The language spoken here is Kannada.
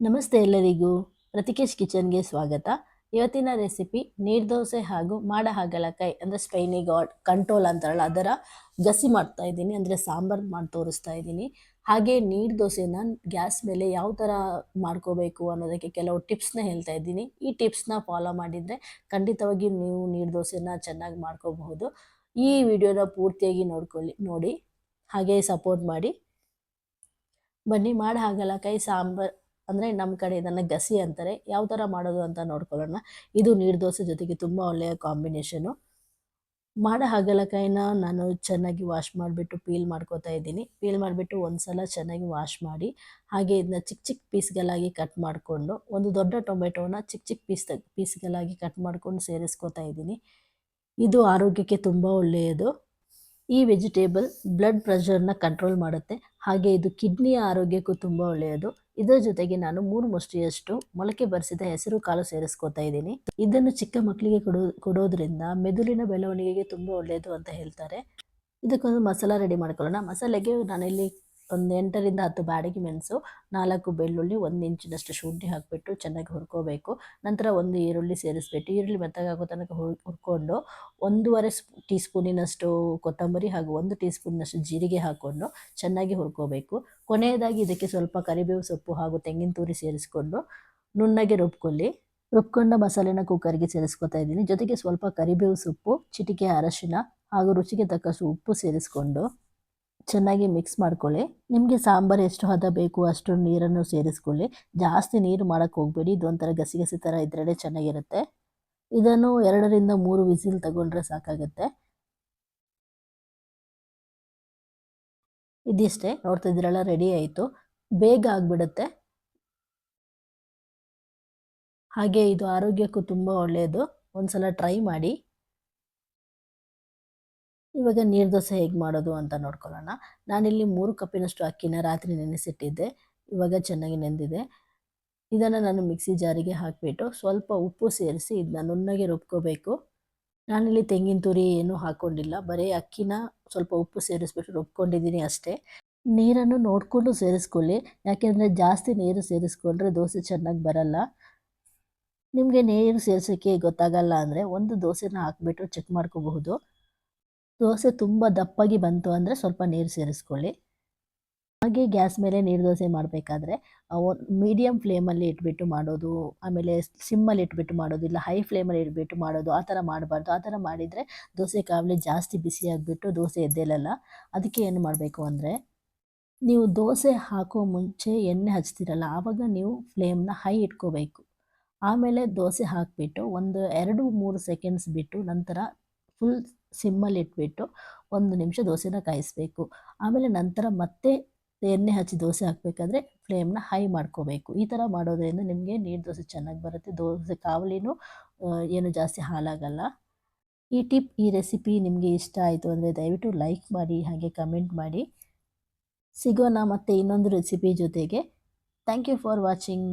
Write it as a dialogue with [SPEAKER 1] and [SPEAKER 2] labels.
[SPEAKER 1] ನಮಸ್ತೆ ಎಲ್ಲರಿಗೂ. ಪ್ರತಿಕೇಶ್ ಕಿಚನ್ಗೆ ಸ್ವಾಗತ. ಇವತ್ತಿನ ರೆಸಿಪಿ ನೀರು ದೋಸೆ ಹಾಗೂ ಮಾಡ ಹಾಗಲಕಾಯಿ ಅಂದರೆ ಸ್ಪೈನಿ ಗಾಡ್ ಕಂಟ್ರೋಲ್ ಅಂತಾರಲ್ಲ ಅದರ ಗಸಿ ಮಾಡ್ತಾ ಇದ್ದೀನಿ, ಅಂದರೆ ಸಾಂಬಾರು ಮಾಡಿ ತೋರಿಸ್ತಾ ಇದ್ದೀನಿ. ಹಾಗೆ ನೀರು ದೋಸೆನ ಗ್ಯಾಸ್ ಮೇಲೆ ಯಾವ ಥರ ಮಾಡ್ಕೋಬೇಕು ಅನ್ನೋದಕ್ಕೆ ಕೆಲವು ಟಿಪ್ಸ್ನ ಹೇಳ್ತಾ ಇದ್ದೀನಿ. ಈ ಟಿಪ್ಸ್ನ ಫಾಲೋ ಮಾಡಿದರೆ ಖಂಡಿತವಾಗಿ ನೀವು ನೀರು ದೋಸೆನ ಚೆನ್ನಾಗಿ ಮಾಡ್ಕೋಬಹುದು. ಈ ವಿಡಿಯೋನ ಪೂರ್ತಿಯಾಗಿ ನೋಡಿ ಹಾಗೆ ಸಪೋರ್ಟ್ ಮಾಡಿ. ಬನ್ನಿ ಮಾಡ ಹಾಗಲಕಾಯಿ ಸಾಂಬಾರು ಅಂದರೆ ನಮ್ಮ ಕಡೆ ಇದನ್ನು ಗಸಿ ಅಂತಾರೆ, ಯಾವ ಥರ ಮಾಡೋದು ಅಂತ ನೋಡ್ಕೊಳ್ಳೋಣ. ಇದು ನೀರು ದೋಸೆ ಜೊತೆಗೆ ತುಂಬ ಒಳ್ಳೆಯ ಕಾಂಬಿನೇಷನು. ಮಾಡ ಹಾಗಲಕಾಯಿನ ನಾನು ಚೆನ್ನಾಗಿ ವಾಶ್ ಮಾಡಿಬಿಟ್ಟು ಪೀಲ್ ಮಾಡ್ಕೋತಾ ಇದ್ದೀನಿ. ಪೀಲ್ ಮಾಡಿಬಿಟ್ಟು ಒಂದು ಸಲ ಚೆನ್ನಾಗಿ ವಾಶ್ ಮಾಡಿ ಹಾಗೆ ಇದನ್ನ ಚಿಕ್ಕ ಚಿಕ್ಕ ಪೀಸ್ಗಳಾಗಿ ಕಟ್ ಮಾಡಿಕೊಂಡು, ಒಂದು ದೊಡ್ಡ ಟೊಮೆಟೋನ ಚಿಕ್ಕ ಚಿಕ್ಕ ಪೀಸ್ಗಳಾಗಿ ಕಟ್ ಮಾಡ್ಕೊಂಡು ಸೇರಿಸ್ಕೋತಾ ಇದ್ದೀನಿ. ಇದು ಆರೋಗ್ಯಕ್ಕೆ ತುಂಬ ಒಳ್ಳೆಯದು. ಈ ವೆಜಿಟೇಬಲ್ ಬ್ಲಡ್ ಪ್ರೆಷರ್ನ ಕಂಟ್ರೋಲ್ ಮಾಡುತ್ತೆ, ಹಾಗೆ ಇದು ಕಿಡ್ನಿಯ ಆರೋಗ್ಯಕ್ಕೂ ತುಂಬ ಒಳ್ಳೆಯದು. ಇದರ ಜೊತೆಗೆ ನಾನು 3 ಮುಷ್ಟಿಯಷ್ಟು ಮೊಳಕೆ ಬರಿಸಿದ ಹೆಸರು ಕಾಳು ಸೇರಿಸ್ಕೋತಾ ಇದ್ದೀನಿ. ಇದನ್ನು ಚಿಕ್ಕ ಮಕ್ಕಳಿಗೆ ಕೊಡೋದ್ರಿಂದ ಮೆದುಳಿನ ಬೆಳವಣಿಗೆಗೆ ತುಂಬ ಒಳ್ಳೆಯದು ಅಂತ ಹೇಳ್ತಾರೆ. ಇದಕ್ಕೊಂದು ಮಸಾಲ ರೆಡಿ ಮಾಡ್ಕೊಳ್ಳೋಣ. ಮಸಾಲೆಗೆ ನಾನಿಲ್ಲಿ ಒಂದು 8ರಿಂದ 10 ಬ್ಯಾಡಗಿ ಮೆಣಸು, 4 ಬೆಳ್ಳುಳ್ಳಿ, 1 ಇಂಚಿನಷ್ಟು ಶುಂಠಿ ಹಾಕಿಬಿಟ್ಟು ಚೆನ್ನಾಗಿ ಹುರ್ಕೋಬೇಕು. ನಂತರ ಒಂದು ಈರುಳ್ಳಿ ಸೇರಿಸ್ಬಿಟ್ಟು ಈರುಳ್ಳಿ ಮೆತ್ತಗಾಗೋ ತನಕ ಹುರ್ಕೊಂಡು 1.5 ಟೀ ಸ್ಪೂನಿನಷ್ಟು ಕೊತ್ತಂಬರಿ ಹಾಗೂ 1 ಟೀ ಸ್ಪೂನಿನಷ್ಟು ಜೀರಿಗೆ ಹಾಕ್ಕೊಂಡು ಚೆನ್ನಾಗಿ ಹುರ್ಕೋಬೇಕು. ಕೊನೆಯದಾಗಿ ಇದಕ್ಕೆ ಸ್ವಲ್ಪ ಕರಿಬೇವು ಸೊಪ್ಪು ಹಾಗೂ ತೆಂಗಿನ ತುರಿ ಸೇರಿಸ್ಕೊಂಡು ನುಣ್ಣಗೆ ರುಬ್ಕೊಂಡ ಮಸಾಲೆನ ಕುಕ್ಕರ್ಗೆ ಸೇರಿಸ್ಕೊತಾ ಇದ್ದೀನಿ. ಜೊತೆಗೆ ಸ್ವಲ್ಪ ಕರಿಬೇವು ಸೊಪ್ಪು, ಚಿಟಿಕೆ ಅರಶಿನ ಹಾಗೂ ರುಚಿಗೆ ತಕ್ಕಷ್ಟು ಉಪ್ಪು ಸೇರಿಸ್ಕೊಂಡು ಚೆನ್ನಾಗಿ ಮಿಕ್ಸ್ ಮಾಡ್ಕೊಳ್ಳಿ. ನಿಮಗೆ ಸಾಂಬಾರು ಎಷ್ಟು ಹದ ಬೇಕು ಅಷ್ಟು ನೀರನ್ನು ಸೇರಿಸ್ಕೊಳ್ಳಿ. ಜಾಸ್ತಿ ನೀರು ಮಾಡೋಕ್ಕೆ ಹೋಗಬೇಡಿ, ಇದೊಂಥರ ಗಸಿ ಗಸಿ ಥರ ಇದ್ರೇ ಚೆನ್ನಾಗಿರುತ್ತೆ. ಇದನ್ನು 2ರಿಂದ 3 ವಿಸಿಲ್ ತಗೊಂಡ್ರೆ ಸಾಕಾಗುತ್ತೆ. ಇದಿಷ್ಟೇ, ನೋಡ್ತಾ ಇದ್ದೀರಲ್ಲ, ರೆಡಿ ಆಯಿತು. ಬೇಗ ಆಗಿಬಿಡುತ್ತೆ, ಹಾಗೆ ಇದು ಆರೋಗ್ಯಕ್ಕೂ ತುಂಬ ಒಳ್ಳೆಯದು. ಒಂದ್ಸಲ ಟ್ರೈ ಮಾಡಿ. ಇವಾಗ ನೀರು ದೋಸೆ ಹೇಗೆ ಮಾಡೋದು ಅಂತ ನೋಡ್ಕೊಳ್ಳೋಣ. ನಾನಿಲ್ಲಿ 3 ಕಪ್ಪಿನಷ್ಟು ಅಕ್ಕಿನ ರಾತ್ರಿ ನೆನೆಸಿಟ್ಟಿದ್ದೆ. ಇವಾಗ ಚೆನ್ನಾಗಿ ನೆಂದಿದೆ. ಇದನ್ನು ನಾನು ಮಿಕ್ಸಿ ಜಾರಿಗೆ ಹಾಕಿಬಿಟ್ಟು ಸ್ವಲ್ಪ ಉಪ್ಪು ಸೇರಿಸಿ ಇದನ್ನ ನುಣ್ಣಗೆ ರುಬ್ಕೋಬೇಕು. ನಾನಿಲ್ಲಿ ತೆಂಗಿನ ತುರಿ ಏನೂ ಹಾಕ್ಕೊಂಡಿಲ್ಲ, ಬರೀ ಅಕ್ಕಿನ ಸ್ವಲ್ಪ ಉಪ್ಪು ಸೇರಿಸ್ಬಿಟ್ಟು ರುಬ್ಕೊಂಡಿದ್ದೀನಿ ಅಷ್ಟೇ. ನೀರನ್ನು ನೋಡಿಕೊಂಡು ಸೇರಿಸ್ಕೊಳ್ಳಿ, ಯಾಕೆಂದರೆ ಜಾಸ್ತಿ ನೀರು ಸೇರಿಸ್ಕೊಂಡ್ರೆ ದೋಸೆ ಚೆನ್ನಾಗಿ ಬರಲ್ಲ. ನಿಮಗೆ ನೀರು ಸೇರಿಸೋಕ್ಕೆ ಗೊತ್ತಾಗಲ್ಲ ಅಂದರೆ ಒಂದು ದೋಸೆನ ಹಾಕಿಬಿಟ್ಟು ಚೆಕ್ ಮಾಡ್ಕೋಬಹುದು. ದೋಸೆ ತುಂಬ ದಪ್ಪಾಗಿ ಬಂತು ಅಂದರೆ ಸ್ವಲ್ಪ ನೀರು ಸೇರಿಸ್ಕೊಳ್ಳಿ. ಹಾಗೆ ಗ್ಯಾಸ್ ಮೇಲೆ ನೀರು ದೋಸೆ ಮಾಡಬೇಕಾದ್ರೆ ಮೀಡಿಯಮ್ ಫ್ಲೇಮಲ್ಲಿ ಇಟ್ಬಿಟ್ಟು ಮಾಡೋದು, ಆಮೇಲೆ ಸಿಮ್ಮಲ್ಲಿ ಇಟ್ಬಿಟ್ಟು ಮಾಡೋದು, ಇಲ್ಲ ಹೈ ಫ್ಲೇಮಲ್ಲಿ ಇಟ್ಬಿಟ್ಟು ಮಾಡೋದು, ಆ ಥರ ಮಾಡಬಾರ್ದು. ಆ ಥರ ಮಾಡಿದರೆ ದೋಸೆ ಕಾವಲಿ ಜಾಸ್ತಿ ಬಿಸಿ ಆಗಿಬಿಟ್ಟು ದೋಸೆ ಎದ್ದೇಲಲ್ಲ. ಅದಕ್ಕೆ ಏನು ಮಾಡಬೇಕು ಅಂದರೆ, ನೀವು ದೋಸೆ ಹಾಕೋ ಮುಂಚೆ ಎಣ್ಣೆ ಹಚ್ತಿರಲ್ಲ, ಆವಾಗ ನೀವು ಫ್ಲೇಮ್ನ ಹೈ ಇಟ್ಕೋಬೇಕು. ಆಮೇಲೆ ದೋಸೆ ಹಾಕಿಬಿಟ್ಟು ಒಂದು 2-3 ಸೆಕೆಂಡ್ಸ್ ಬಿಟ್ಟು ನಂತರ ಫುಲ್ ಸಿಮ್ಮಲ್ಲಿ ಇಟ್ಬಿಟ್ಟು 1 ನಿಮಿಷ ದೋಸೆನ ಕಾಯಿಸಬೇಕು. ಆಮೇಲೆ ನಂತರ ಮತ್ತೆ ಎಣ್ಣೆ ಹಚ್ಚಿ ದೋಸೆ ಹಾಕಬೇಕಾದ್ರೆ ಫ್ಲೇಮ್ನ ಹೈ ಮಾಡ್ಕೋಬೇಕು. ಈ ಥರ ಮಾಡೋದ್ರಿಂದ ನಿಮಗೆ ನೀರು ದೋಸೆ ಚೆನ್ನಾಗಿ ಬರುತ್ತೆ. ದೋಸೆ ಕಾವಲಿನೂ ಏನು ಜಾಸ್ತಿ ಹಾಳಾಗಲ್ಲ. ಈ ರೆಸಿಪಿ ನಿಮಗೆ ಇಷ್ಟ ಆಯಿತು ಅಂದರೆ ದಯವಿಟ್ಟು ಲೈಕ್ ಮಾಡಿ, ಹಾಗೆ ಕಮೆಂಟ್ ಮಾಡಿ. ಸಿಗೋಣ ಮತ್ತೆ ಇನ್ನೊಂದು ರೆಸಿಪಿ ಜೊತೆಗೆ. Thank you for watching.